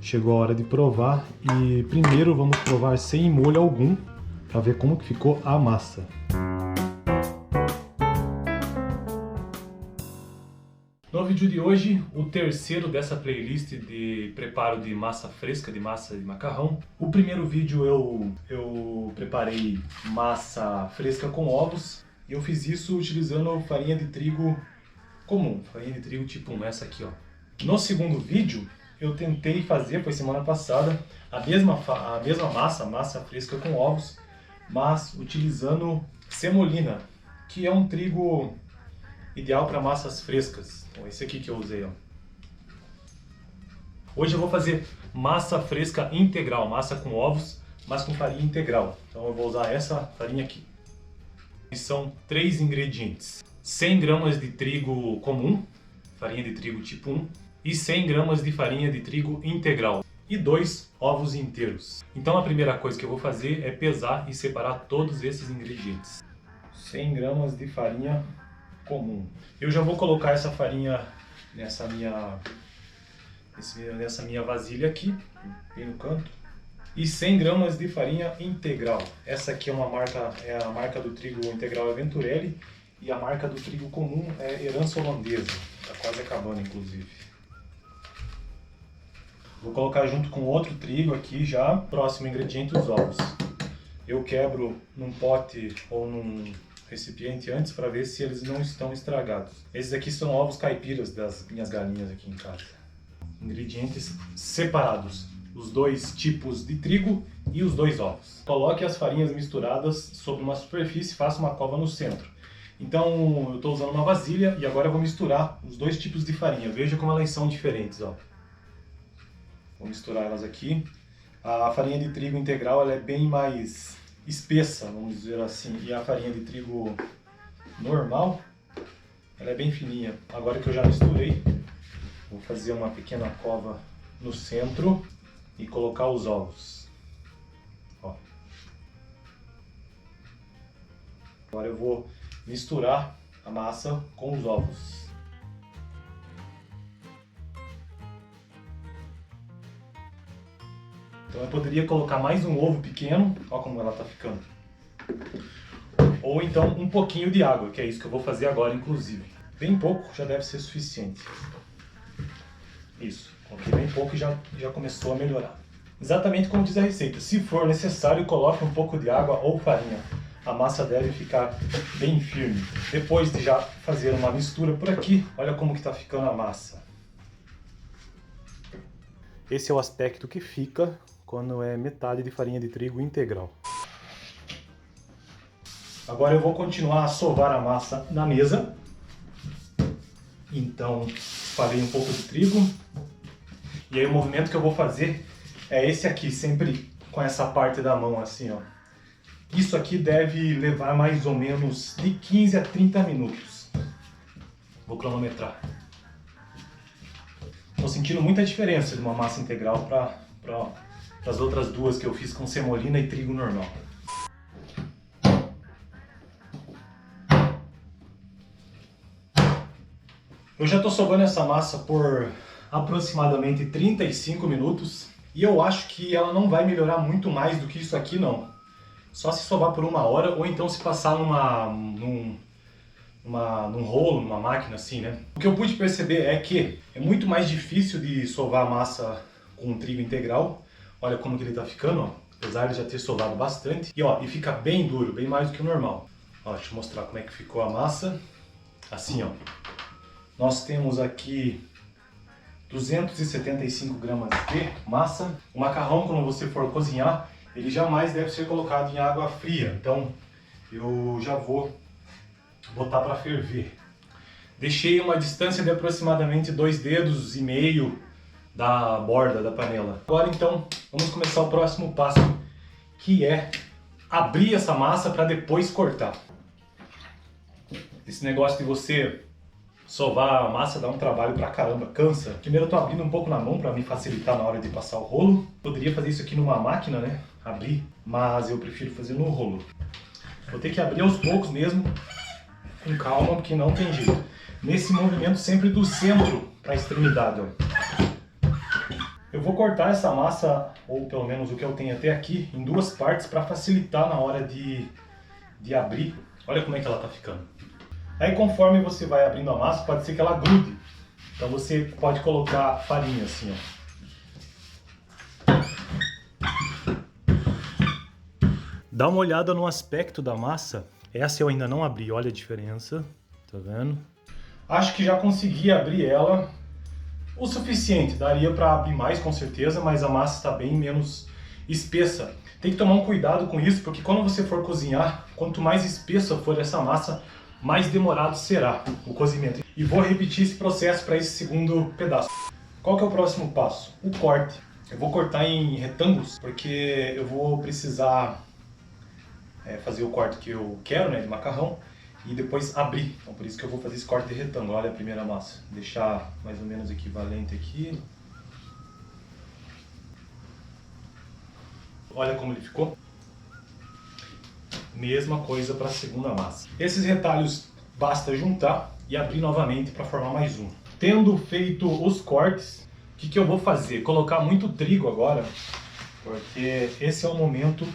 chegou a hora de provar e primeiro vamos provar sem molho algum para ver como que ficou a massa. No vídeo de hoje, o terceiro dessa playlist de preparo de massa fresca, de massa de macarrão. O primeiro vídeo eu preparei massa fresca com ovos e eu fiz isso utilizando farinha de trigo comum, farinha de trigo tipo 1, essa aqui, ó. No segundo vídeo, eu tentei fazer, foi semana passada, a mesma massa fresca com ovos, mas utilizando semolina, que é um trigo ideal para massas frescas. Então esse aqui que eu usei, ó. Hoje eu vou fazer massa fresca integral, massa com ovos, mas com farinha integral. Então eu vou usar essa farinha aqui. E são 3 ingredientes: 100 gramas de trigo comum, farinha de trigo tipo 1, e 100 gramas de farinha de trigo integral, e 2 ovos inteiros. Então a primeira coisa que eu vou fazer é pesar e separar todos esses ingredientes. 100 gramas de farinha comum. Eu já vou colocar essa farinha nessa minha vasilha aqui, bem no canto. E 100 gramas de farinha integral. Essa aqui é a marca do trigo integral é Venturelli, e a marca do trigo comum é Herança Holandesa. Está quase acabando, inclusive. Vou colocar junto com outro trigo aqui já. Próximo ingrediente, os ovos. Eu quebro num pote ou num recipiente antes para ver se eles não estão estragados. Esses aqui são ovos caipiras das minhas galinhas aqui em casa. Ingredientes separados: os 2 tipos de trigo e os 2 ovos. Coloque as farinhas misturadas sobre uma superfície e faça uma cova no centro. Então eu estou usando uma vasilha e agora eu vou misturar os 2 tipos de farinha. Veja como elas são diferentes, ó. Vou misturar elas aqui. A farinha de trigo integral ela é bem mais espessa, vamos dizer assim, e a farinha de trigo normal ela é bem fininha. Agora que eu já misturei, vou fazer uma pequena cova no centro e colocar os ovos. Ó. Agora eu vou misturar a massa com os ovos. Então eu poderia colocar mais um ovo pequeno, olha como ela está ficando. Ou então um pouquinho de água, que é isso que eu vou fazer agora, inclusive. Bem pouco já deve ser suficiente. Isso, coloquei bem pouco e já começou a melhorar. Exatamente como diz a receita, se for necessário, coloque um pouco de água ou farinha. A massa deve ficar bem firme. Depois de já fazer uma mistura por aqui, olha como que está ficando a massa. Esse é o aspecto que fica quando é metade de farinha de trigo integral. Agora eu vou continuar a sovar a massa na mesa. Então, espalhei um pouco de trigo. E aí o movimento que eu vou fazer é esse aqui, sempre com essa parte da mão assim, ó. Isso aqui deve levar mais ou menos de 15 a 30 minutos. Vou cronometrar. Estou sentindo muita diferença de uma massa integral para as outras duas que eu fiz com semolina e trigo normal. Eu já estou sovando essa massa por aproximadamente 35 minutos e eu acho que ela não vai melhorar muito mais do que isso aqui não. Só se sovar por 1 hora ou então se passar num rolo, numa máquina assim, né? O que eu pude perceber é que é muito mais difícil de sovar a massa com trigo integral. Olha como que ele tá ficando, ó. Apesar de já ter sovado bastante. E fica bem duro, bem mais do que o normal. Ó, deixa eu mostrar como é que ficou a massa. Assim, ó. Nós temos aqui 275 gramas de massa. O macarrão, quando você for cozinhar, ele jamais deve ser colocado em água fria. Então, eu já vou botar para ferver. Deixei uma distância de aproximadamente 2,5 dedos da borda da panela. Agora então, vamos começar o próximo passo, que é abrir essa massa para depois cortar. Esse negócio de você sovar a massa dá um trabalho pra caramba, cansa. Primeiro eu tô abrindo um pouco na mão para me facilitar na hora de passar o rolo. Poderia fazer isso aqui numa máquina, né? Abrir, mas eu prefiro fazer no rolo. Vou ter que abrir aos poucos mesmo, com calma, porque não tem jeito. Nesse movimento sempre do centro para a extremidade, ó. Eu vou cortar essa massa, ou pelo menos o que eu tenho até aqui, em duas partes para facilitar na hora de abrir. Olha como é que ela tá ficando. Aí conforme você vai abrindo a massa, pode ser que ela grude. Então você pode colocar farinha assim, ó. Dá uma olhada no aspecto da massa. Essa eu ainda não abri, olha a diferença. Tá vendo? Acho que já consegui abrir ela o suficiente. Daria para abrir mais com certeza, mas a massa está bem menos espessa. Tem que tomar um cuidado com isso, porque quando você for cozinhar, quanto mais espessa for essa massa, mais demorado será o cozimento. E vou repetir esse processo para esse segundo pedaço. Qual que é o próximo passo? O corte. Eu vou cortar em retângulos, porque eu vou precisar fazer o corte que eu quero, né, de macarrão, e depois abrir. Então por isso que eu vou fazer esse corte de retângulo. Olha a primeira massa. Deixar mais ou menos equivalente aqui. Olha como ele ficou. Mesma coisa para a segunda massa. Esses retalhos basta juntar e abrir novamente para formar mais um. Tendo feito os cortes, o que eu vou fazer? Colocar muito trigo agora, porque esse é o momento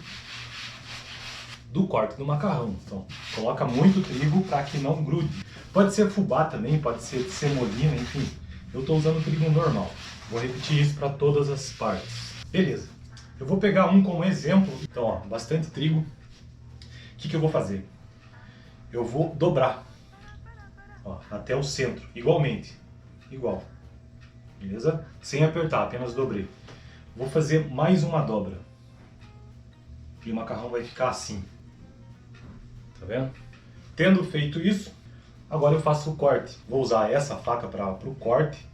do corte do macarrão. Então, coloca muito trigo para que não grude. Pode ser fubá também, pode ser semolina, enfim. Eu estou usando trigo normal. Vou repetir isso para todas as partes. Beleza. Eu vou pegar um como exemplo. Então, ó, bastante trigo. O que eu vou fazer? Eu vou dobrar, ó, até o centro, igualmente. Igual. Beleza? Sem apertar, apenas dobrei. Vou fazer mais uma dobra. E o macarrão vai ficar assim. Tá vendo? Tendo feito isso, agora eu faço o corte. Vou usar essa faca para o corte.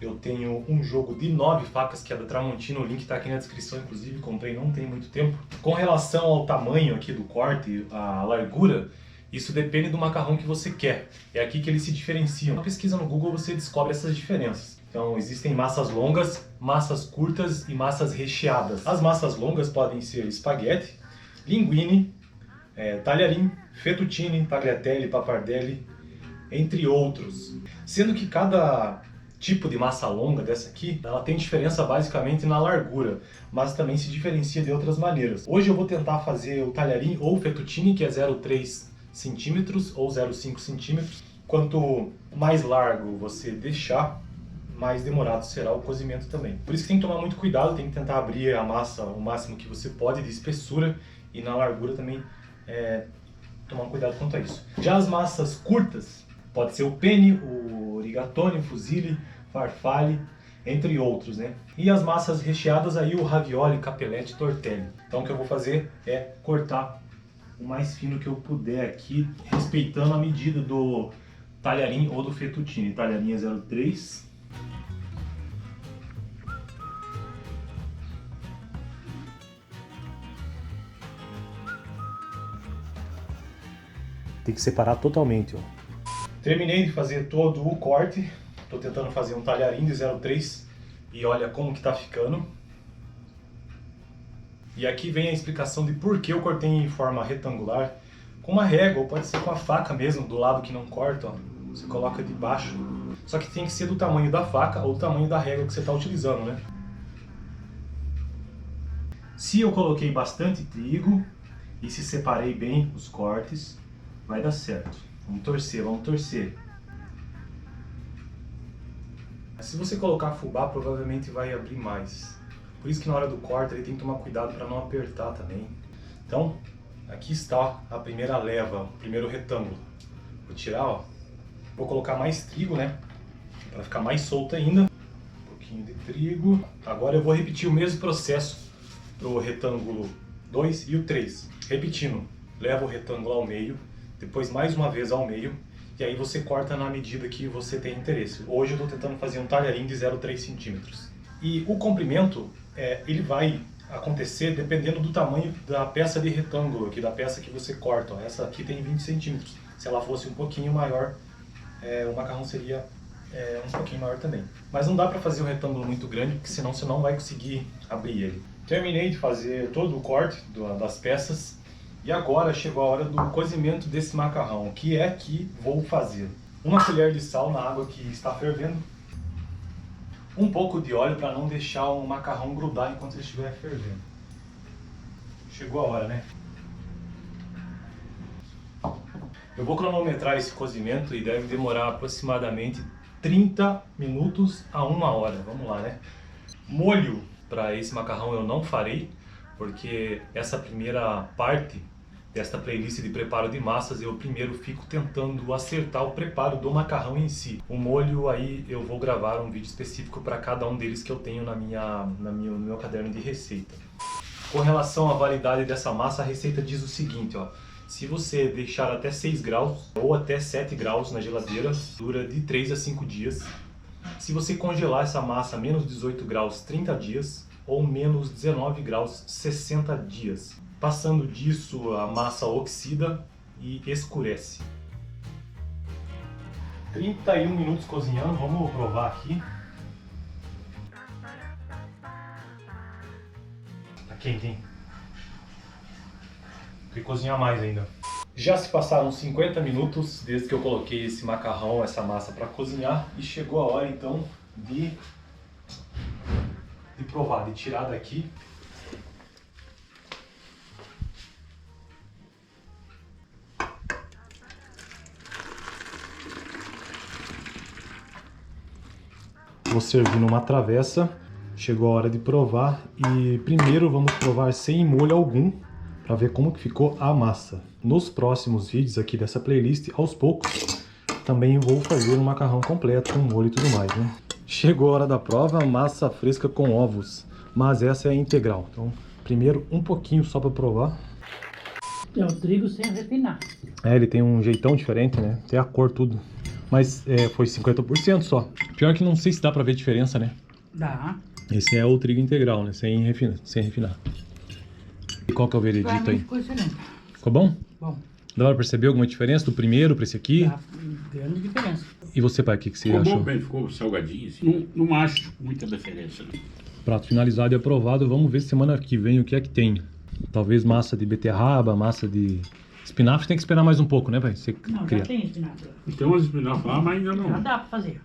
Eu tenho um jogo de 9 facas que é da Tramontina, o link está aqui na descrição, inclusive comprei não tem muito tempo. Com relação ao tamanho aqui do corte, a largura, isso depende do macarrão que você quer. É aqui que eles se diferenciam. Na pesquisa no Google você descobre essas diferenças. Então existem massas longas, massas curtas e massas recheadas. As massas longas podem ser espaguete, linguine, talharim, fettuccine, tagliatelle, pappardelle, entre outros. Sendo que cada tipo de massa longa dessa aqui, ela tem diferença basicamente na largura, mas também se diferencia de outras maneiras. Hoje eu vou tentar fazer o talharim ou o fettuccine, que é 0,3 centímetros ou 0,5 centímetros. Quanto mais largo você deixar, mais demorado será o cozimento também. Por isso que tem que tomar muito cuidado, tem que tentar abrir a massa o máximo que você pode de espessura, e na largura também tomar um cuidado quanto a isso. Já as massas curtas, pode ser o penne, o rigatoni, o fusilli, farfalle, entre outros, né? E as massas recheadas aí, o ravioli, capelletti, tortelli. Então o que eu vou fazer é cortar o mais fino que eu puder aqui, respeitando a medida do talharim ou do fettuccine. Talharim é 0,3. Tem que separar totalmente, ó. Terminei de fazer todo o corte. Estou tentando fazer um talharim de 0,3 e olha como que tá ficando. E aqui vem a explicação de por que eu cortei em forma retangular com uma régua, ou pode ser com a faca mesmo, do lado que não corta, ó. Você coloca de baixo. Só que tem que ser do tamanho da faca ou do tamanho da régua que você está utilizando, né? Se eu coloquei bastante trigo e se separei bem os cortes, vai dar certo. Vamos torcer, vamos torcer. Se você colocar fubá, provavelmente vai abrir mais. Por isso que na hora do corte ele tem que tomar cuidado para não apertar também. Então, aqui está a primeira leva, o primeiro retângulo. Vou tirar, ó. Vou colocar mais trigo, né? Para ficar mais solto ainda. Um pouquinho de trigo. Agora eu vou repetir o mesmo processo para o retângulo 2 e o 3. Repetindo, leva o retângulo ao meio, depois mais uma vez ao meio, e aí você corta na medida que você tem interesse. Hoje eu estou tentando fazer um talharim de 0,3 centímetros. E o comprimento, ele vai acontecer dependendo do tamanho da peça de retângulo, aqui, da peça que você corta. Ó. Essa aqui tem 20 centímetros. Se ela fosse um pouquinho maior, o macarrão seria um pouquinho maior também. Mas não dá para fazer um retângulo muito grande, porque senão você não vai conseguir abrir ele. Terminei de fazer todo o corte das peças. E agora chegou a hora do cozimento desse macarrão. O que é que vou fazer? Uma colher de sal na água que está fervendo. Um pouco de óleo para não deixar o macarrão grudar enquanto ele estiver fervendo. Chegou a hora, né? Eu vou cronometrar esse cozimento e deve demorar aproximadamente 30 minutos a 1 hora. Vamos lá, né? Molho para esse macarrão eu não farei, porque essa primeira parte desta playlist de preparo de massas eu primeiro fico tentando acertar o preparo do macarrão em si. O molho aí eu vou gravar um vídeo específico para cada um deles que eu tenho no meu caderno de receita. Com relação à validade dessa massa, a receita diz o seguinte, ó. Se você deixar até 6 graus ou até 7 graus na geladeira, dura de 3 a 5 dias. Se você congelar essa massa a menos 18 graus, 30 dias, ou menos 19 graus, 60 dias. Passando disso, a massa oxida e escurece. 31 minutos cozinhando, vamos provar aqui. Tá quente, hein? Tem que cozinhar mais ainda. Já se passaram 50 minutos desde que eu coloquei esse macarrão, essa massa para cozinhar, e chegou a hora então de provar, de tirar daqui. Vou servir numa travessa. Chegou a hora de provar e primeiro vamos provar sem molho algum para ver como que ficou a massa. Nos próximos vídeos aqui dessa playlist, aos poucos, também vou fazer um macarrão completo com molho e tudo mais, né? Chegou a hora da prova, massa fresca com ovos, mas essa é a integral. Então, primeiro um pouquinho só para provar. É o trigo sem refinar. É, ele tem um jeitão diferente, né? Tem a cor, tudo. Mas foi 50% só. Pior que não sei se dá pra ver diferença, né? Dá. Esse é o trigo integral, né? Sem refinar. E qual que é o veredito aí? Ficou excelente. Ficou bom? Bom. Dá pra perceber alguma diferença do primeiro pra esse aqui? Dá grande diferença. E você, pai, o que você Ficou achou? bom, bem, ficou salgadinho, assim. Não acho muita diferença, né? Prato finalizado e aprovado. Vamos ver semana que vem o que é que tem. Talvez massa de beterraba, massa de espinafre. Tem que esperar mais um pouco, né, pai? Você Não, cria. já tem espinafre. Tem umas espinafres lá, mas ainda Já não. dá pra fazer.